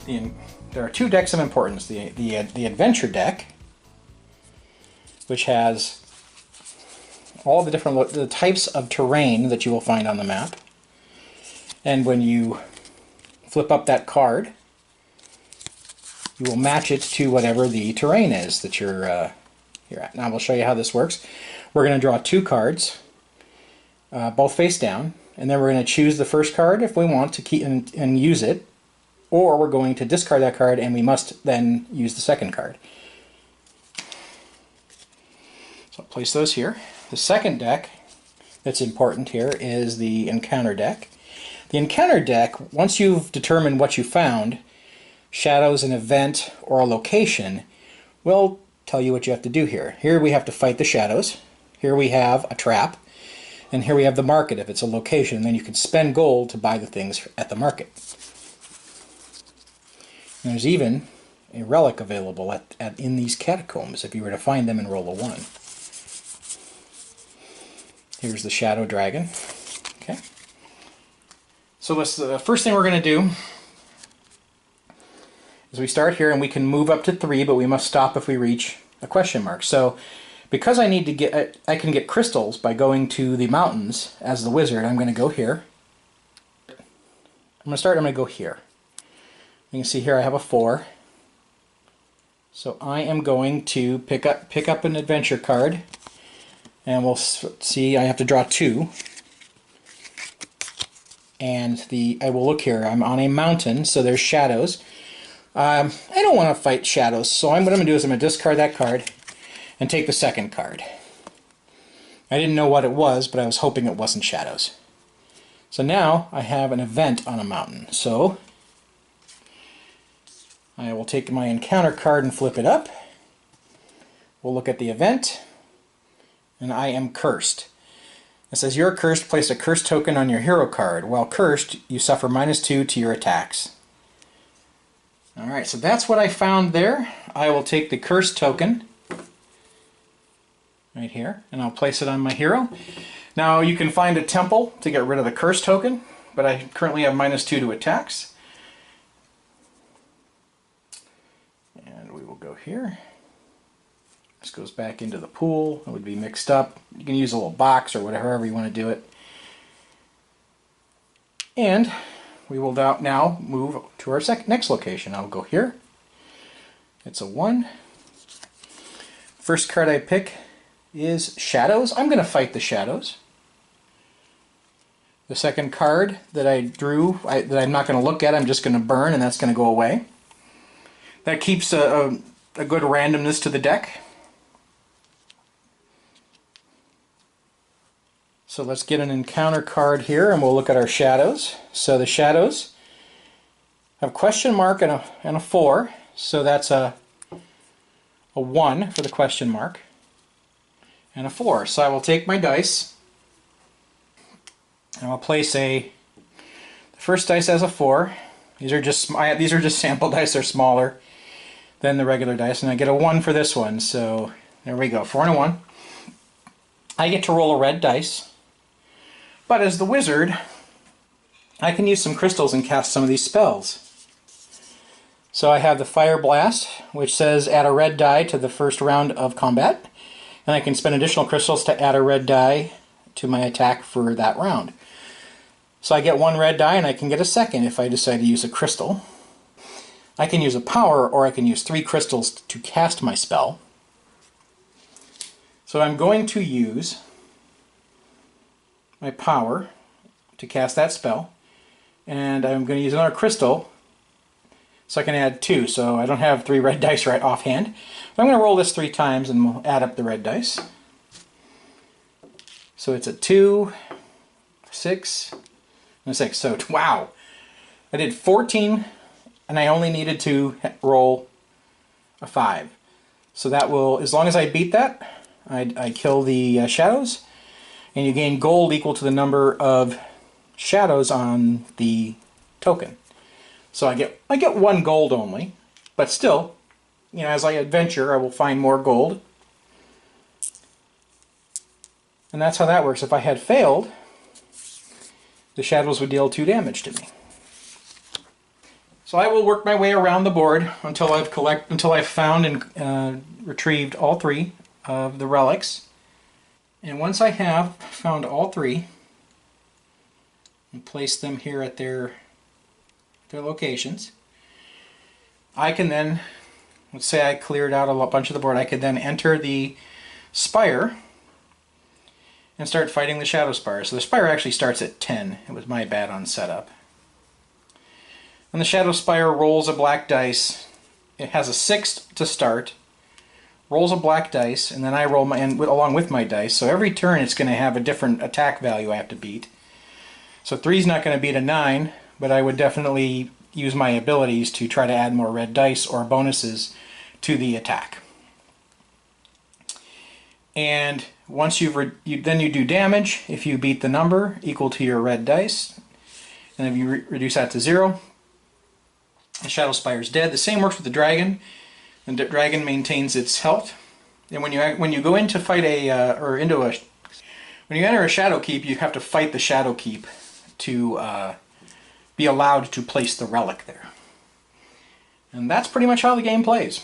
there are two decks of importance. The adventure deck, which has all the types of terrain that you will find on the map. And when you flip up that card, you will match it to whatever the terrain is that you're at. Now we'll show you how this works. We're going to draw two cards, both face down, and then we're going to choose the first card if we want to keep and use it, or we're going to discard that card and we must then use the second card. So I'll place those here. The second deck that's important here is the encounter deck. The encounter deck, once you've determined what you found, shadows, an event, or a location, will tell you what you have to do here. Here we have to fight the shadows. Here we have a trap. And here we have the market if it's a location. Then you can spend gold to buy the things at the market. And there's even a relic available in these catacombs if you were to find them and roll a 1. Here's the shadow dragon. Okay. So the first thing we're going to do is we start here and we can move up to 3, but we must stop if we reach a question mark. So because I can get crystals by going to the mountains as the wizard, I'm going to go here. I'm going to go here. You can see here I have a 4. So I am going to pick up an adventure card, and we'll see I have to draw 2. And I will look here. I'm on a mountain, so there's shadows. I don't want to fight shadows, so what I'm going to do is I'm going to discard that card and take the second card. I didn't know what it was, but I was hoping it wasn't shadows. So now I have an event on a mountain. So I will take my encounter card and flip it up. We'll look at the event, and I am cursed. It says you're cursed, place a curse token on your hero card. While cursed, you suffer -2 to your attacks. Alright, so that's what I found there. I will take the curse token right here, and I'll place it on my hero. Now you can find a temple to get rid of the curse token, but I currently have -2 to attacks. And we will go here. This goes back into the pool. It would be mixed up. You can use a little box or whatever, however you want to do it. And we will now move to our next location. I'll go here. It's a 1. First card I pick is shadows. I'm going to fight the shadows. The second card that I drew, that I'm not going to look at, I'm just going to burn, and that's going to go away. That keeps a good randomness to the deck. So let's get an encounter card here, and we'll look at our shadows. So the shadows have a question mark and a 4, so that's a 1 for the question mark, and a 4. So I will take my dice, and I'll place the first dice as a 4. These are just sample dice. They're smaller than the regular dice, and I get a 1 for this one. So there we go, 4 and a 1. I get to roll a red dice. But as the wizard, I can use some crystals and cast some of these spells. So I have the Fire Blast, which says add a red die to the first round of combat. And I can spend additional crystals to add a red die to my attack for that round. So I get 1 red die, and I can get a second if I decide to use a crystal. I can use a power, or I can use 3 crystals to cast my spell. So I'm going to use my power to cast that spell, and I'm going to use another crystal so I can add 2. So I don't have 3 red dice right offhand, but I'm going to roll this 3 times and we'll add up the red dice. So it's a 2, 6, and a 6. So wow, I did 14, and I only needed to roll a 5. So that will, as long as I beat that, I kill the shadows, and you gain gold equal to the number of shadows on the token. So I get 1 gold only, but still, you know, as I adventure, I will find more gold. And that's how that works. If I had failed, the shadows would deal 2 damage to me. So I will work my way around the board until I've found and retrieved all 3 of the relics. And once I have found all 3 and placed them here at their locations, I can then, let's say I cleared out a bunch of the board, I could then enter the Spire and start fighting the Shadow Spire. So the Spire actually starts at 10. It was my bad on setup. And the Shadow Spire rolls a black dice. It has a 6 to start, rolls a black dice, and then I roll along with my dice. So every turn it's going to have a different attack value I have to beat. So 3 is not going to beat a 9, but I would definitely use my abilities to try to add more red dice or bonuses to the attack. And once then you do damage if you beat the number equal to your red dice, and if you reduce that to 0, the Shadow Spire is dead. The same works with the dragon. The dragon maintains its health. And when you go in to fight when you enter a Shadow Keep, you have to fight the Shadow Keep to be allowed to place the relic there. And that's pretty much how the game plays.